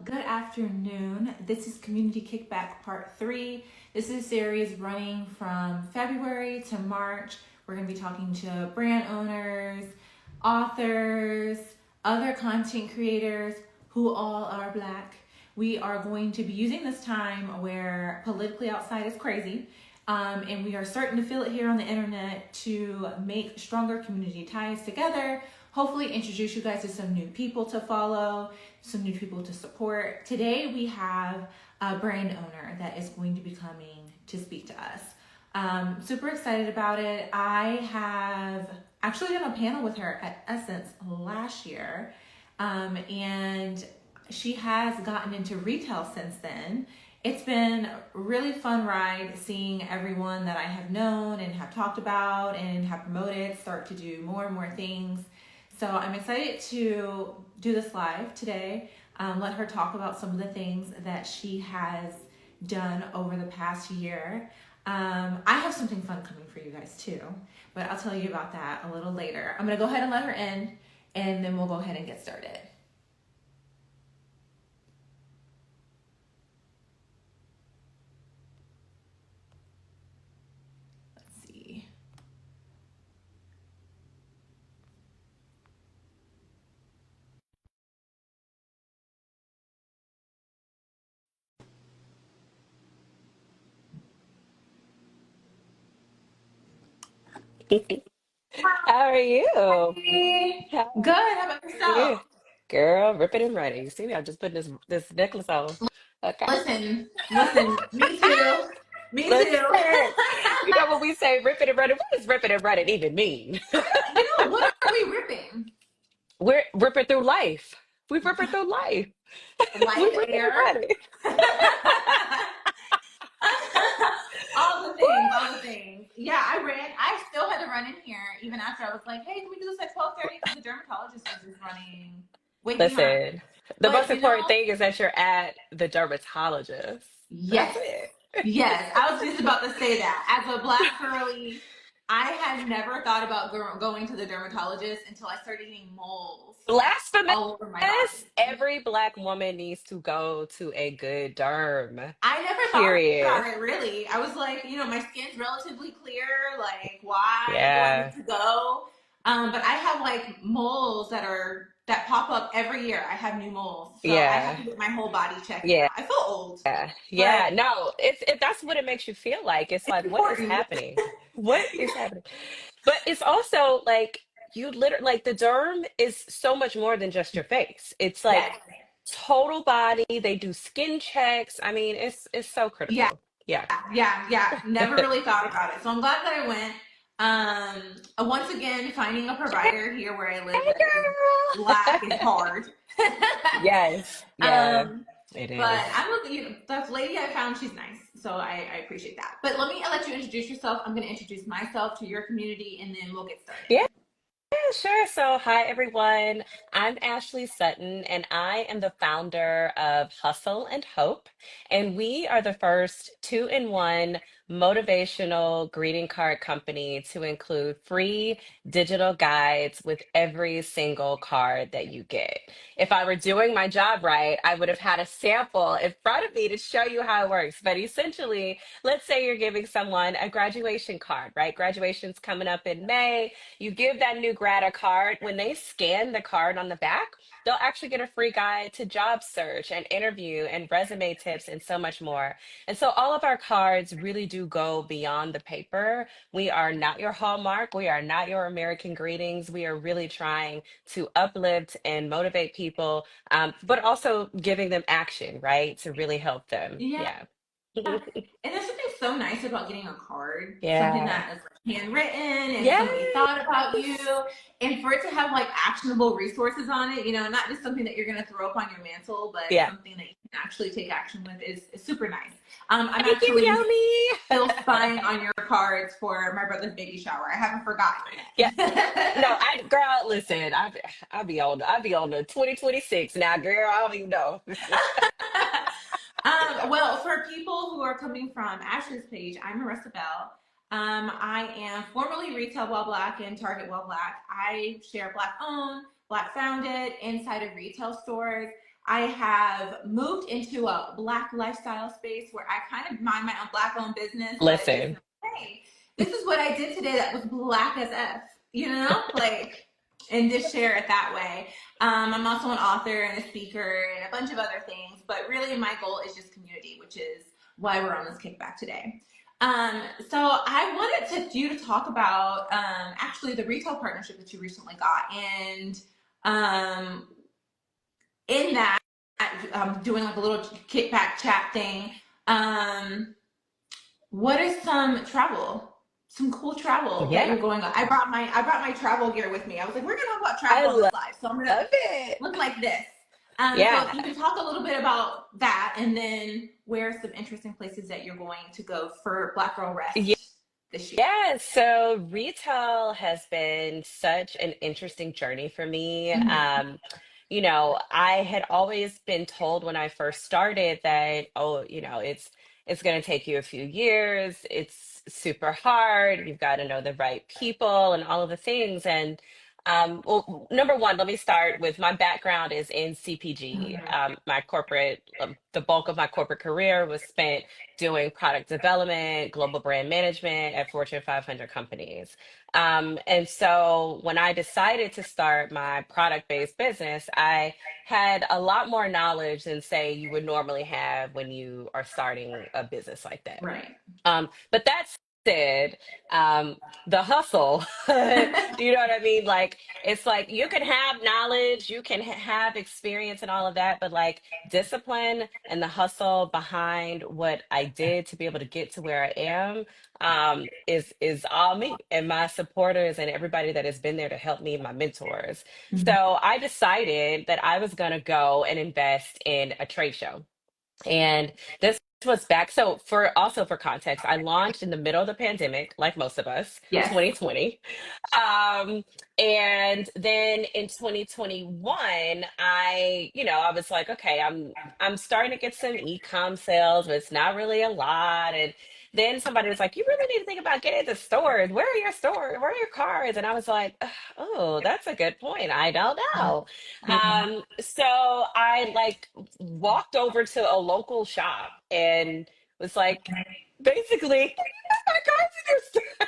Good afternoon. This is Community Kickback Part 3. This is a series running from February to March. We're going to be talking to brand owners, authors, other content creators who all are Black. We are going to be using this time where politically outside is crazy. And we are starting to feel it here on the internet to make stronger community ties together. Hopefully, introduce you guys to some new people to follow, some new people to support. Today, we have a brand owner that is going to be coming to speak to us. Super excited about it. I have actually done a panel with her at Essence last year, and she has gotten into retail since then. It's been a really fun ride seeing everyone that I have known and have talked about and have promoted start to do more and more things. So I'm excited to do this live today, let her talk about some of the things that she has done over the past year. I have something fun coming for you guys too, but I'll tell you about that a little later. I'm gonna go ahead and let her in, and then we'll go ahead and get started. Let's see. How are you? Hey, How good. How about are you? yourself? Girl, ripping and running. You see me? I'm just putting this necklace on. Okay. Listen. Me too. Me too. Listen, you know what we say, ripping and running? What does ripping and running even mean? What are we ripping? We're ripping through life. We're ripping through life. Life, We're ripping and air. running. All the Woo! things, all the things. Yeah, I ran. I still had to run in here even after I was like, "Hey, can we do this at 12:30?" Because the dermatologist was just running way behind. Listen, the most But important thing is that you're at the dermatologist. That's yes, it. yes. I was just about to say that. As a Black girly, I had never thought about going to the dermatologist until I started getting moles Blasphemous. all over my body. Every Black woman needs to go to a good derm. I never thought Period. about it really. I was like, my skin's relatively clear. Like, why do I need Yeah. to go? But I have like moles that pop up every year. I have new moles, so I have Yeah. to get my whole body checked now. Yeah. I feel old, but Yeah. No, that's what it makes you feel like. It's it's like, what is important. happening? What is happening? But it's also like you literally like the derm is so much more than just your face. It's like Yes, total body. They do skin checks. I mean, it's so yeah, critical. Yeah. yeah. Never really thought about it, so I'm glad that I went. Once again, finding a provider here where I live Hey, that is Black is girl. hard. Yes. Yeah, um, it but is. I'm looking. The lady I found, she's nice, so I appreciate that. But let you introduce yourself. I'm going to introduce myself to your community, and then we'll get Yeah. started. Yeah, sure. So, hi everyone. I'm Ashley Sutton, and I am the founder of Hustle and Hope. And we are the first two-in-one motivational greeting card company to include free digital guides with every single card that you get. If I were doing my job right, I would have had a sample in front of me to show you how it works. But essentially, let's say you're giving someone a graduation card, right? Graduation's coming up in May. You give that new grad a card. When they scan the card on the back, they'll actually get a free guide to job search and interview and resume tips and so much more. And so all of our cards really do go beyond the paper. We are not your Hallmark. We are not your American greetings. We are really trying to uplift and motivate people, but also giving them action, right, to really help them. Yeah. Yeah. And there's something so nice about getting a card, something Yeah. that is like handwritten and somebody Yes. thought about you, and for it to have like actionable resources on it, not just something that you're going to throw up on your mantle, but Yeah. something that you can actually take action with is super nice. I'm Thank you, actually Yoni. still spying on your cards for my brother's baby shower. I haven't forgotten Yeah. No, yet. girl, listen, I be on the 2026 now, girl. I don't even know. Well, for people who are coming from Ashley's page, I'm Marissa Bell. I am formerly Retail While Black and Target While Black. I share Black owned, Black founded inside of retail stores. I have moved into a Black lifestyle space where I kind of mind my own Black owned business, but just, Listen. hey, this is what I did today that was Black as F, like, and just share it that way. I'm also an author and a speaker and a bunch of other things, but really my goal is just community, which is why we're on this kickback today. So I wanted you to talk about actually the retail partnership that you recently got, and um, in that, doing like a little kickback chat thing. Um, what is some cool travel that Yeah, you're going on? I brought my travel gear with me. I was like, we're gonna talk about I travel on this live, so I'm gonna love it. look like this. So if you Yeah. can talk a little bit about that, and then where are some interesting places that you're going to go for Black Girl Rest this year? Yeah, so retail has been such an interesting journey for me. Mm-hmm. I had always been told when I first started that, oh, it's going to take you a few years. It's super hard. You've got to know the right people and all of the things. And well, number one, let me start with my background is in CPG. My the bulk of my corporate career was spent doing product development, global brand management at Fortune 500 companies. And so when I decided to start my product-based business, I had a lot more knowledge than, say, you would normally have when you are starting a business like that. Right. But that said, um, the hustle, you know what I mean? Like, it's like you can have knowledge, you can have experience and all of that, but like discipline and the hustle behind what I did to be able to get to where I am, is all me and my supporters and everybody that has been there to help me, my mentors. Mm-hmm. So I decided that I was going to go and invest in a trade show. And this was back. So for context, I launched in the middle of the pandemic, like most of us, Yes. 2020. Um, and then in 2021, I was like, okay, I'm starting to get some e-com sales, but it's not really a lot. And then somebody was like, you really need to think about getting the stores. Where are your stores? Where are your cards? And I was like, oh, that's a good point. I don't know. Yeah. So I like walked over to a local shop and was like, basically, my cards in your store.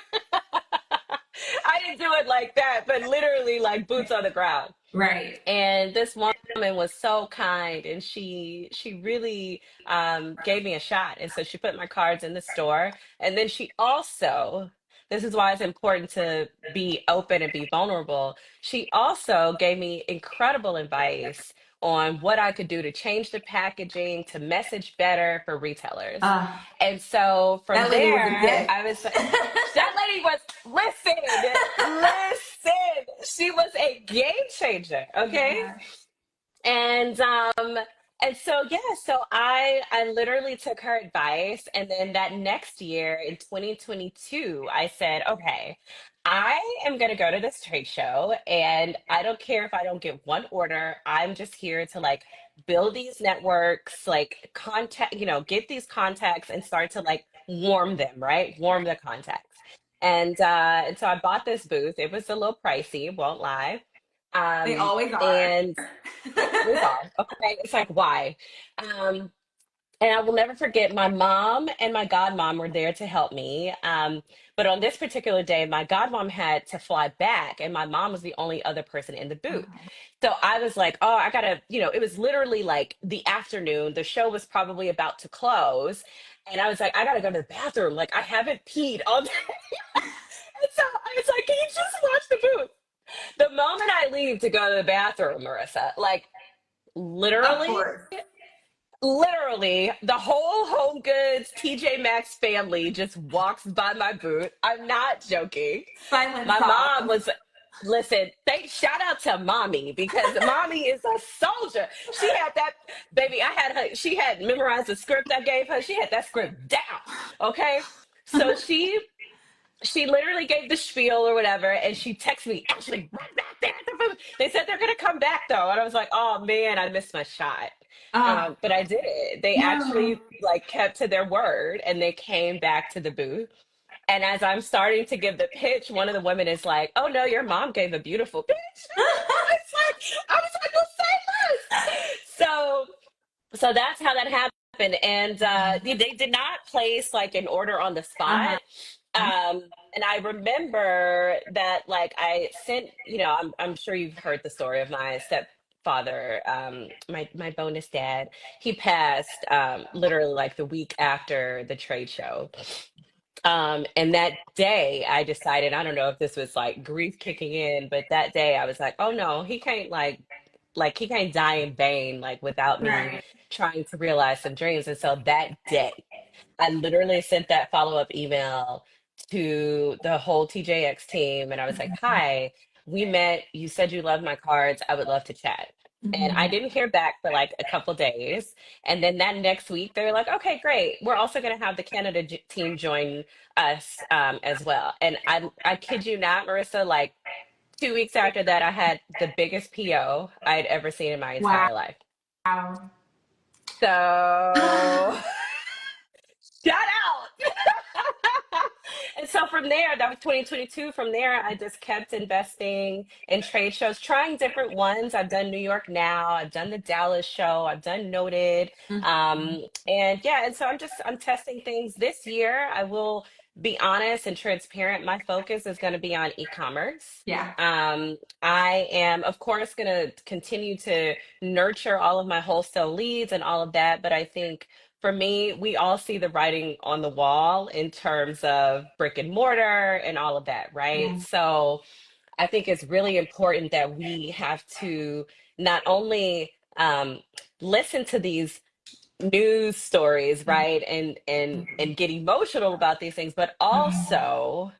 I didn't do it like that, but literally like boots on the ground. Right. And this woman was so kind, and she really gave me a shot. And so she put my cards in the store, and then she also, this is why it's important to be open and be vulnerable. She also gave me incredible advice on what I could do to change the packaging, to message better for retailers. Uh, And so from that lady was a there, gift. I was like, that lady was, listen, she was a game changer, okay? Yeah. And so yeah, so I literally took her advice, and then that next year in 2022, I said, okay, I am going to go to this trade show, and I don't care if I don't get one order. I'm just here to like build these networks, like contact, get these contacts and start to like warm them, right? Warm the contacts. And so I bought this booth. It was a little pricey, won't lie. They Um, always are. and they always are. Okay. It's like, why? Um, and I will never forget my mom and my godmom were there to help me. But on this particular day, my godmom had to fly back, and my mom was the only other person in the booth. So I was like, oh, I gotta, it was literally like the afternoon. The show was probably about to close. And I was like, I gotta go to the bathroom. Like, I haven't peed all day. And so I was like, can you just watch the booth? The moment I leave to go to the bathroom, Marissa, like Of literally, course. literally, the whole Home Goods TJ Maxx family just walks by my booth. I'm not joking. Silent My mom sob. was, listen, shout out to mommy because mommy is a soldier. She had that, baby, she had memorized the script I gave her. She had that script down. Okay. So she literally gave the spiel or whatever, and she texted me, Ashley, run back there. They said they're gonna come back though, and I was like, oh man, I missed my shot. Ah, But I did it. They no. actually like kept to their word, and they came back to the booth. And as I'm starting to give the pitch, one of the women is like, "Oh no, your mom gave a beautiful pitch." I was like, "I was like, well, say less." So that's how that happened. And they did not place like an order on the spot. Uh-huh. And I remember that like I sent, I'm sure you've heard the story of my stepfather, my bonus dad. He passed literally like the week after the trade show. And that day I decided, I don't know if this was like grief kicking in, but that day I was like, oh no, he can't like he can't die in vain, like without me Right. trying to realize some dreams. And so that day I literally sent that follow-up email to the whole TJX team and I was like, hi, we met, you said you loved my cards, I would love to chat. And I Mhm. didn't hear back for like a couple days. And then that next week, they were like, okay, great. We're also going to have the Canada team join us as well. And I kid you not, Marissa, like 2 weeks after that, I had the biggest PO I'd ever seen in my Wow. entire life. So shout out. And so from there, that was 2022. From there, I just kept investing in trade shows, trying different ones. I've done New York Now, I've done the Dallas show, I've done Noted. Mhm. And yeah, and so I'm testing things this year. I will be honest and transparent. My focus is going to be on e-commerce. Yeah. I am, of course, going to continue to nurture all of my wholesale leads and all of that, but I think for me, we all see the writing on the wall in terms of brick and mortar and all of that, right? Yeah. So I think it's really important that we have to not only listen to these news stories, right, and get emotional about these things, but Mhm. also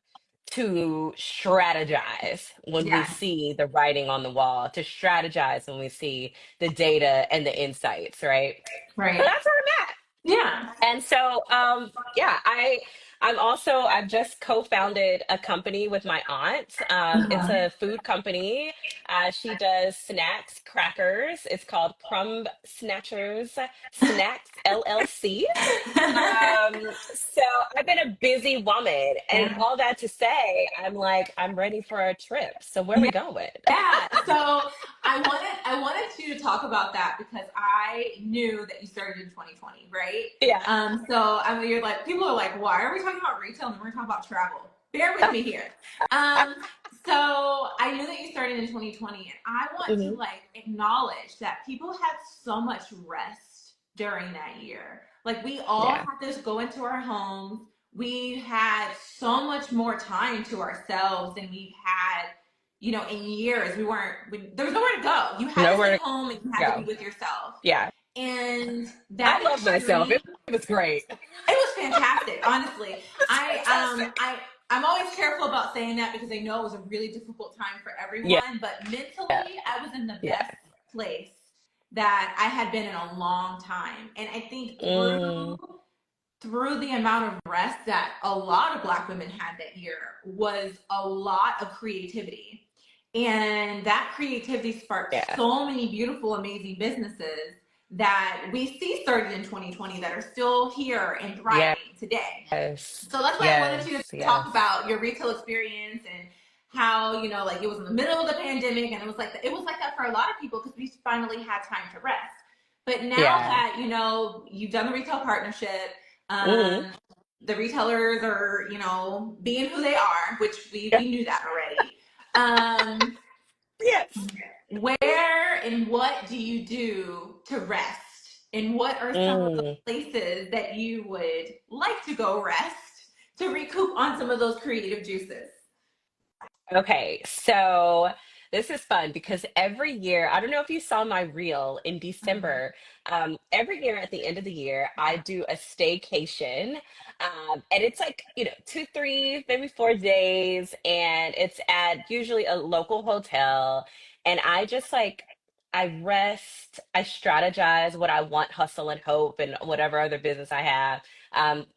to strategize when we Yeah. see the writing on the wall, to strategize when we see the data and the insights, right? So Right. that's where I'm at. Yeah. And so, yeah, I've just co-founded a company with my aunt. It's Uh-huh. a food company. She does snacks, crackers. It's called Crumb Snatchers Snacks LLC. So I've been a busy woman, and Yeah. all that to say, I'm like, I'm ready for a trip. So where we Yeah. going? Yeah. So I wanted you to talk about that because I knew that you started in 2020, right? Yeah. So I mean, you're like, people are like, why are we talking about retail and we're talking about travel? Bear with me here. Um, so I knew that you started in 2020, and I want to Hmm. like acknowledge that people had so much rest during that year. Like we all Yeah. had to go into our homes. We had so much more time to ourselves than we've had, in years. There was nowhere to go. You had to stay Nowhere to home and you had to be go. with yourself. Yeah. And that I love myself. extreme, It was great. it was fantastic, honestly. It's I fantastic. I'm always careful about saying that because I know it was a really difficult time for Yeah. everyone, but Yeah. mentally I was in the Yeah. best place that I had been in a long time. And I think Mm, through the amount of rest that a lot of Black women had that year was a lot of creativity. And that creativity sparked yeah. so many beautiful, amazing businesses that we see started in 2020 that are still here and thriving today. Yes. So that's why I wanted you to Yes. talk Yes. about your retail experience and how, like it was in the middle of the pandemic and it was like that for a lot of people because we finally had time to rest. But now Yeah. that, you've done the retail partnership, Hmm. um, the retailers are, being who they are, which we, Yeah. we knew that already. Um, Yes. where and what do you do to rest? And what are some of the Mm. places that you would like to go rest to recoup on some of those creative juices? Okay, so this is fun because every year, I don't know if you saw my reel in Mhm. December. Every year at the end of the year, I do a staycation. And it's like, 2, 3, maybe 4 days, and it's at usually a local hotel. And I just like, I rest, I strategize what I want, hustle and hope, and whatever other business I have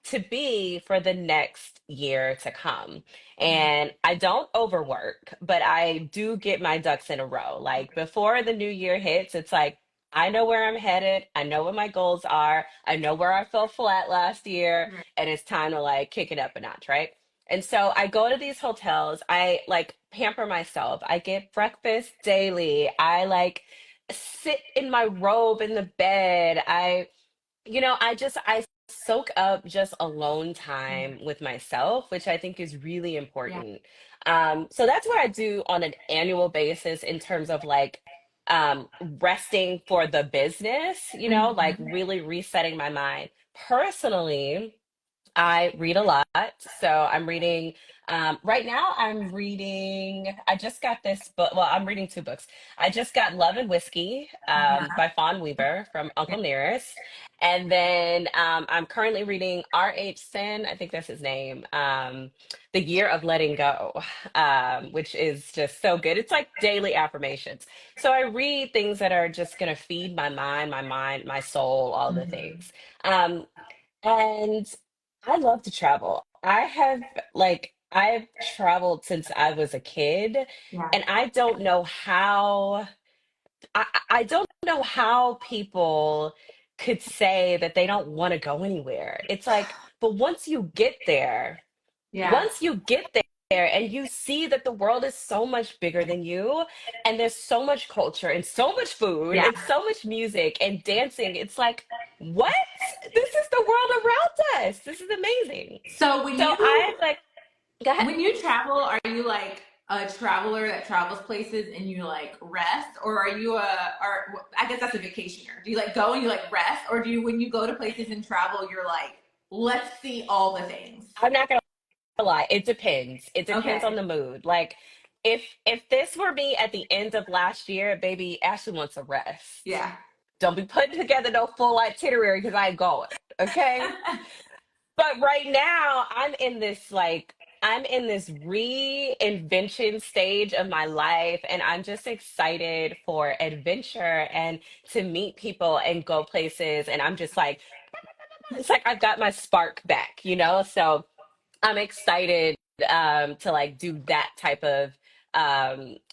to be for the next year to come. And I don't overwork, but I do get my ducks in a row. Like before the new year hits, it's like, I know where I'm headed. I know what my goals are. I know where I fell flat last year, Right. and it's time to like kick it up a notch, right? And so I go to these hotels. I like pamper myself. I get breakfast daily. I like sit in my robe in the bed. I soak up just alone time with myself, which I think is really Yeah. important. So that's what I do on an annual basis in terms of like resting for the business, like Hmm. really resetting my mind. Personally, I read a lot. So I'm reading, right now, I just got this book. Well, I'm reading two books. I just got Love and Whiskey Uh-huh. by Fawn Weaver from Uncle Nearest. And then I'm currently reading R.H. Sin, I think that's his name, The Year of Letting Go, which is just so good. It's like daily affirmations. So I read things that are just going to feed my mind, my soul, all the Hmm. things. Um, and I love to travel. I've traveled since I was a kid, Yeah. and I don't know how people could say that they don't want to go anywhere. It's like, but Yeah. once you get there and you see that the world is so much bigger than you, and there's so much culture and so much food Yeah. and so much music and dancing, it's like, what? This is the world around us. This is amazing. So when So I you like, go ahead. when you travel, are you like a traveler that travels places and you like rest, or are you or I guess that's a vacationer? Do you like go and you like rest, or do you when you go to places and travel, you're like, let's see all the things? I'm not gonna lie. It depends. It depends on Okay. the mood. Like, if this were me at the end of last year, baby, Ashley wants a rest. Yeah. Don't be putting together no full itinerary because I ain't going. Okay. But right now, I'm in this reinvention stage of my life, and I'm just excited for adventure and to meet people and go places. And I'm just like, it's like I've got my spark back, you know? So I'm excited to like do that type of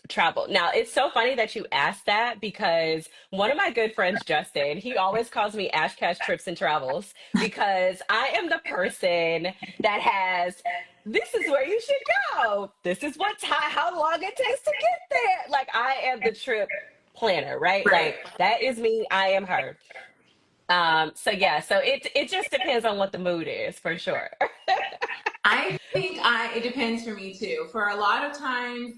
travel. Now, it's so funny that you asked that because one of my good friends, Justin, he always calls me Ash Cash Trips and Travels because I am the person that has this is where you should go. This is what time, how long it takes to get there. Like I am the trip planner, right? Right. Like that is me. I am her. So yeah, so it just depends on what the mood is for sure. I think I it depends for me too. For a lot of times,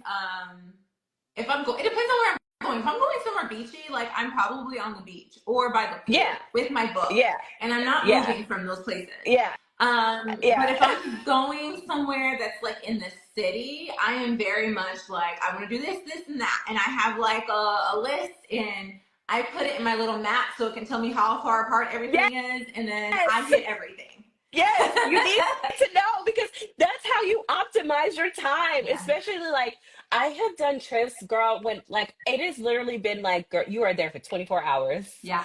if I'm going, it depends on where I'm going. If I'm going somewhere beachy, like I'm probably on the beach or by the Yeah, pool with my book, yeah, and I'm not yeah, moving from those places. yeah, But yeah. if I'm going somewhere that's like in the city, I am very much like I want to do this, this, and that, and I have like a list, and I put it in my little map so it can tell me how far apart everything is, and then I Yes, hit everything. yes. You need to know because that's how you optimize your time. Yeah, Especially like I have done trips, girl, when like it has literally been like, girl, you are there for 24 hours yeah.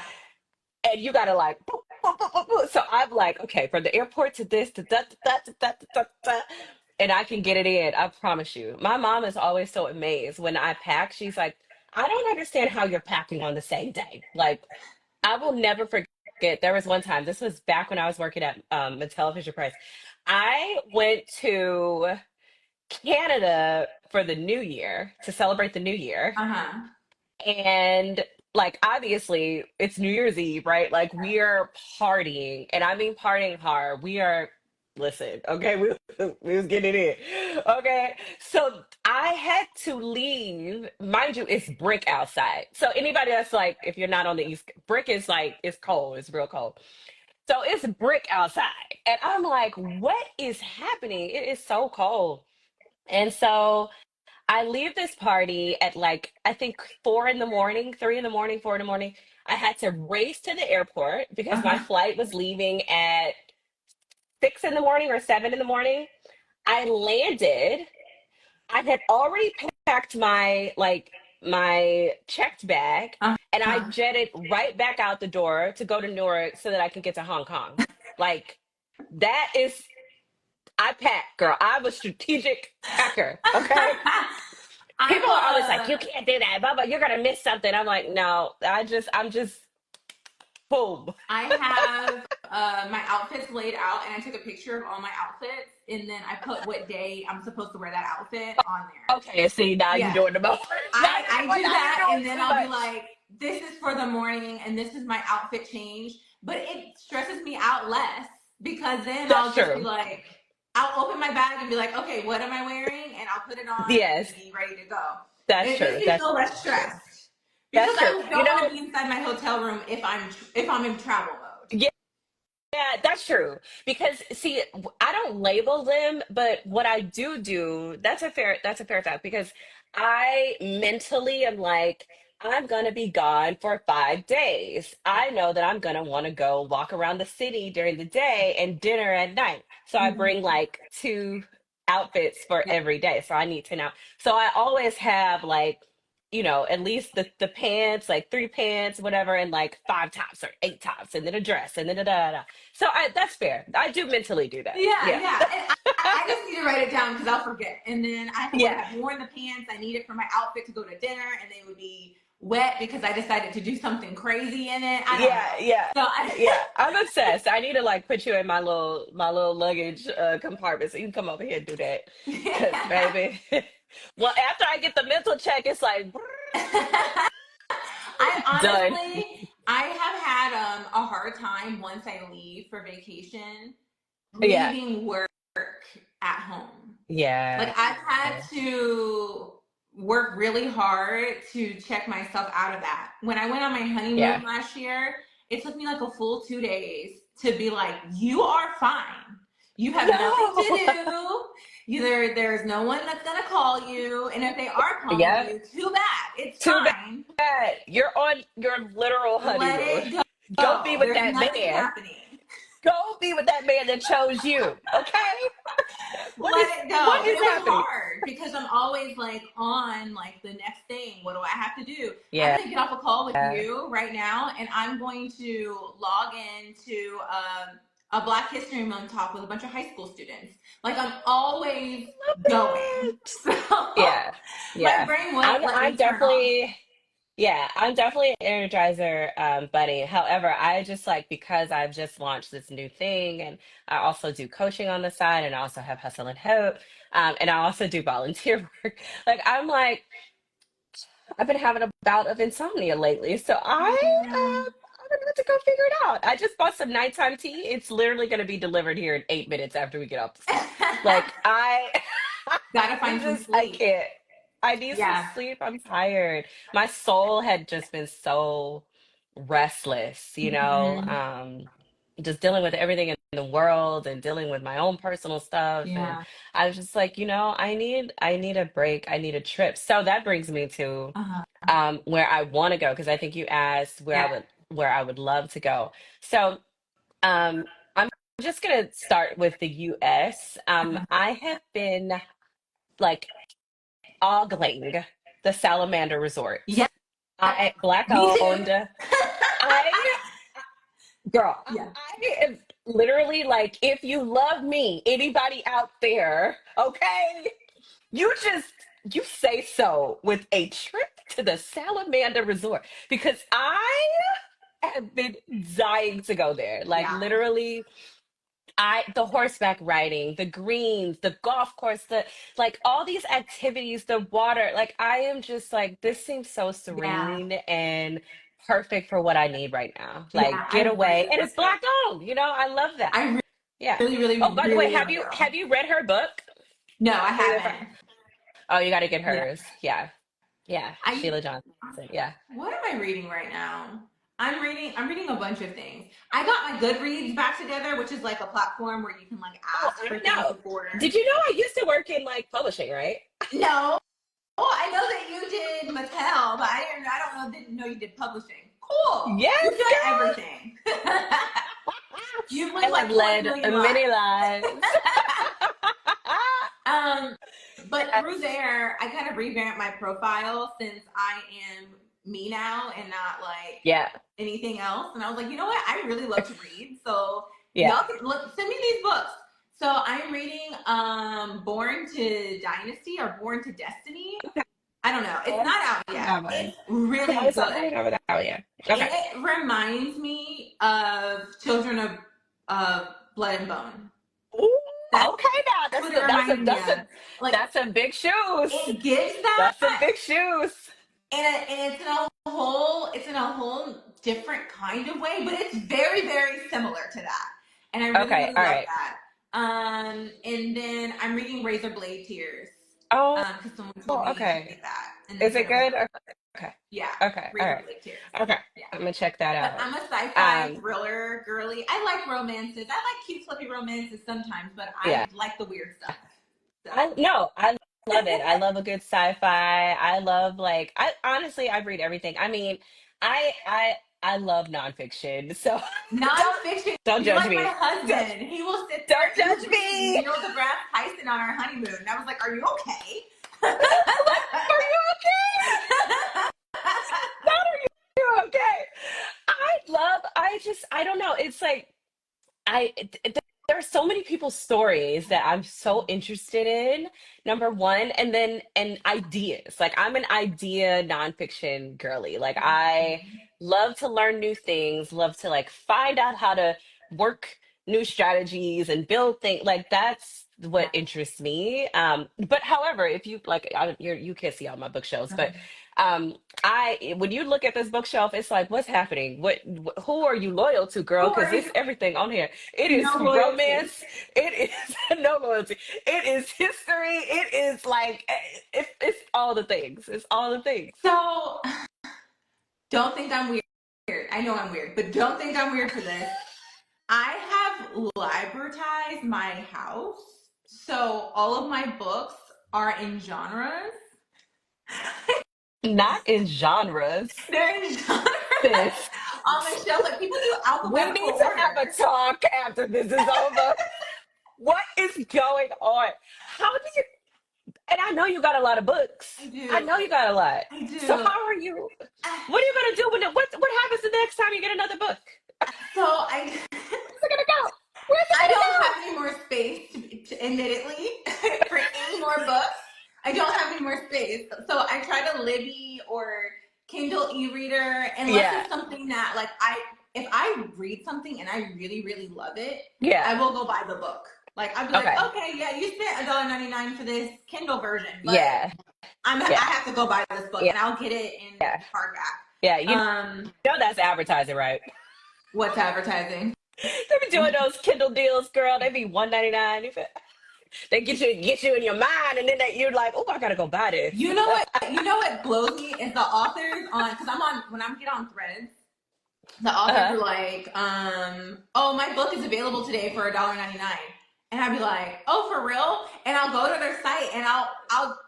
and you gotta like boop, boop, boop, boop, boop. So I'm like, okay, from the airport to this to that, to that, to that, to that, and I can get it in. I promise you. My mom is always so amazed when I pack. She's like, I don't understand how you're packing on the same day. Like, I will never forget. There was one time. This was back when I was working at Mattel Fisher Price. I went to Canada for the New Year to celebrate the New Year, Uh huh. and like obviously it's New Year's Eve, right? Like we are partying, and I mean partying hard. We are listen, okay, we was getting it in. Okay. So I had to leave. Mind you, it's brick outside. So anybody that's like, if you're not on the east, brick is like it's cold, it's real cold. So it's brick outside. And I'm like, what is happening? It is so cold. And so I leave this party at like I think 4 in the morning, 3 in the morning, 4 in the morning. I had to race to the airport Uh because my huh. flight was leaving at 6 in the morning or 7 in the morning. I landed. I had already packed my checked bag, Uh and I huh. jetted right back out the door to go to Newark so that I could get to Hong Kong. Like that is I packed, girl. I'm a strategic packer. Okay. People are always like, I'm you can't do that, Bubba. You're gonna miss something. I'm like, no, I'm just boom. I have my outfits laid out, and I took a picture of all my outfits, and then I put what day I'm supposed to wear that outfit on there. Okay, see, now you're Yeah, doing the most. Now I do you're that, doing and then too I'll be much. like, this is for the morning and this is my outfit change, but it stresses me out less because then That's I'll just be true. like, I'll open my bag and be like, okay, what am I wearing? And I'll put it on Yes, and be ready to go. And that's it makes true. me feel less True. stressed because That's true. I You don't want to know, be inside my hotel room if I'm in travel mode. yeah, yeah, that's true. Because see, I don't label them, but what I do, that's a fair fact because I mentally am like, I'm gonna be gone for 5 days. Yeah. I know that I'm gonna want to go walk around the city during the day and dinner at night. So I bring Mhm. like two outfits for Yeah. every day. So I need to know. So I always have like, at least the pants, like three pants, whatever, and like five tops or eight tops, and then a dress, and then da. So that's fair. I do mentally do that. Yeah, Yeah. yeah. And I just need to write it down because I'll forget. And then I would Yeah. have worn the pants I needed for my outfit to go to dinner, and they would be wet because I decided to do something crazy in it. I don't Yeah, know. yeah. So I, Yeah. I'm obsessed. I need to like put you in my little luggage compartment so you can come over here and do that. Cause baby. Well, after I get the mental check, it's like I done. I have had a hard time once I leave for vacation, Yeah. leaving work at home. Like Yeah. I've had to work really hard to check myself out of that. When I went on my honeymoon Yeah. last year, it took me like a full 2 days to be like, you are fine. You have nothing to No. do. There's no one that's gonna call you. And if they are calling Yeah. you, too bad. It's Too fine. bad. You're on your literal Let honeymoon. it Go be go. with There's that nothing man. happening. Go be with that man that chose you. Okay? Let it What go. And is it was happening? hard because I'm always like on like the next thing. What do I have to do? I'm Yeah. gonna get off a call with you right now, and I'm going to log into a Black History Month talk with a bunch of high school students. Like I'm always Love going. it. So Yeah. my Yeah. brain won't I'm let I'm me turn off. definitely yeah, I'm definitely an energizer buddy. However, I just like because I've just launched this new thing and I also do coaching on the side and I also have Hustle and Hope. And I also do volunteer work. Like I'm like I've been having a bout of insomnia lately, so Yeah. I'm gonna have to go figure it out. I just bought some nighttime tea. It's literally gonna be delivered here in 8 minutes after we get off this call. Like Gotta I'm find some I sleep. can't. I need some Yeah. sleep. I'm tired. My soul had just been so restless, Mhm. just dealing with everything in the world and dealing with my own personal stuff. And Yeah. I was just like, I need a break. I need a trip. So that brings me to Uh-huh. where I want to go because I think you asked Yeah. where I would love to go. So I'm just gonna start with the US. I have been like ogling the Salamander Resort. Yeah. I Black Me too. owned. I girl, Yeah. I am literally like, if you love me, anybody out there, okay, you say so with a trip to the Salamander Resort because I have been dying to go there. Like Yeah. literally, the horseback riding, the greens, the golf course, the like all these activities, the water, like I am just like this seems so Yeah. serene and perfect for what I need right now. Yeah. Like I get away. really And love it's it. black owned, I love that. I Yeah. really, really, Oh, by the way, really have want to you go. have you read her book? No, I Freedom from haven't. Oh, you gotta get Yeah. hers. Yeah. Yeah. I Sheila Johnson. Yeah. what am I reading right now? I'm reading a bunch of things. I got my Goodreads back together, which is like a platform where you can like Oh, ask I for things know. before. Did you know I used to work in like publishing, right? No. Oh, I know that you did Mattel, but I don't know didn't know you did publishing. Cool. You've Yes, done girl. everything. You've I lived have like 20 led million many lives. lives. Um, but through Yes. there, I kind of revamped my profile since I am me now and not like Yeah. anything else. And I was like, you know what? I really love to read. So Yeah. y'all can look, send me these books. So I'm reading Born to Dynasty or Born to Destiny. I don't know. It's not out yet. That one. It's No, really it's not good. coming over that. Oh, yeah. Okay. It reminds me of Children of Blood and Bone. Ooh, That's okay now. what it reminded me of. Like That's some big shoes. it gives that, That's some big shoes. and it's an it's in a whole different kind of way, but it's very, very similar to that. And I really, Okay, really all love right. that. And then I'm reading Razor Blade Tears. Oh, Because someone told me to okay. read that, and they Is said it it was good? really good. Okay. Yeah, Okay. All Razor right. Blade Tears. Okay. Yeah. I'm gonna check that But out. I'm a sci-fi Um, thriller girly. I like romances. I like cute, flippy romances sometimes, but I yeah. like the weird stuff. I So no, I love it. I love a good sci-fi. I love like I honestly I read everything. I mean, I love nonfiction. So don't nonfiction. don't You're judge like my me. Don't husband. He will sit don't there. He was judge reading me. Neil deGrasse Tyson on our honeymoon, and I was like, "Are you okay?" Are you okay? Not are you okay? I don't know. It's like I there are so many people's stories that I'm so interested in. Number one, and then and ideas. Like I'm an idea nonfiction girly. Like I love to learn new things. Love to like find out how to work new strategies and build things. Like that's what Yeah. interests me. But however, if you like, you can't see all my bookshelves, but um, I when you look at this bookshelf, it's like, what's happening? Who are you loyal to, girl? Who Because are it's you? everything on here. It is No loyalty. romance. It is no loyalty. It is history. It is like it's all the things. It's all the things. So don't think I'm weird. I know I'm weird, but don't think I'm weird for this. I have libratized my house, so all of my books are in genres. Not in genres. They're in genres Sis, on the shelf. Like people do we alphabetical need to have a order. talk after this is over. What is going on? How do you? And I know you got a lot of books. I I do. know you got a lot. I So do. how are you? What are you gonna do when what happens the next time you get another book? So I Where's it gonna go? Where's it I don't gonna have any more space to admittedly for any more books. I don't have any more space. So I try to Libby or Kindle e-reader go? unless Yeah, it's something that like I if I read something and I really, really love it, yeah. I will go buy the book. Like I'd be like, Okay. okay, yeah, you spent $1.99 for this Kindle version, but Yeah, I yeah, have to go buy this book yeah, and I'll get it in yeah, hardback. yeah. You know that's advertising, right? What's advertising? They be doing those Kindle deals, girl. They be 1.99. They get you in your mind, and then you're like, oh, I gotta go buy this. You know what? You know what blows me is the authors on because I'm on when I get on Threads. The authors Uh-huh. are like, oh, my book is available today for $1.99, and I'd be like, oh, for real? And I'll go to their site and I'll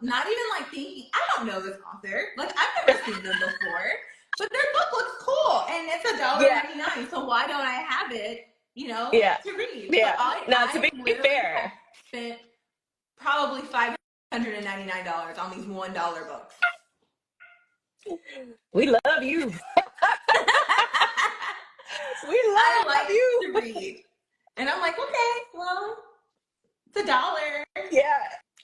not even like thinking I don't know this author, like I've never seen them before, but their book looks cool and it's Yeah, $1.99. So why don't I have it? yeah, To read. So yeah. Now, to I be literally have fair, spent probably $599 on these $1 books. we love you. We I love like you. to read. And I'm like, okay, well, it's $1. Yeah,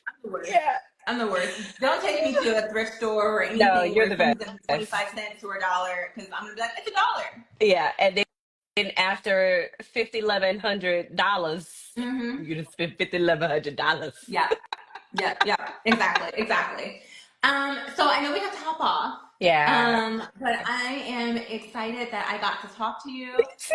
I'm the worst. yeah. I'm the worst. Don't take me to a thrift store or No, anything you're where the something's gonna be best. 25 cents or $1 because I'm gonna be like, it's $1. Yeah, and then after 50, $1,100, Mm-hmm. you just spent $1,100. Yeah. Yeah. Yeah. Exactly. Exactly. So I know we have to hop off. Yeah. But I am excited that I got to talk to Me you. too.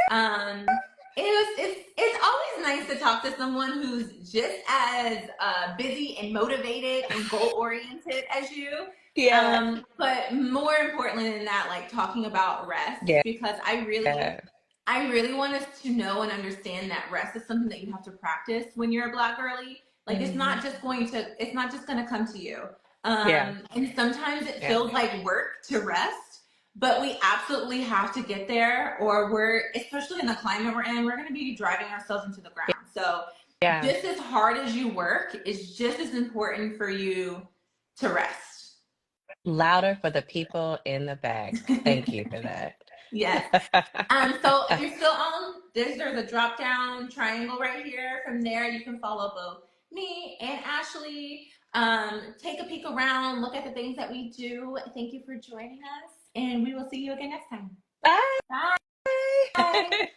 It's always nice to talk to someone who's just as busy and motivated and goal oriented as you. Yeah. But more importantly than that, like talking about rest Yeah. because I really want us to know and understand that rest is something that you have to practice when you're a black girly. Like Hmm. it's not just going to come to you. Yeah. And sometimes it Yeah. feels like work to rest, but we absolutely have to get there or especially in the climate we're in, we're going to be driving ourselves into the ground. So Yeah. just as hard as you work, it's just as important for you to rest. Louder for the people in the back. Thank you for that. Yes. So if you're still on, there's a drop down triangle right here. From there, you can follow both me and Ashley. Take a peek around, look at the things that we do. Thank you for joining us, and we will see you again next time. Bye. Bye.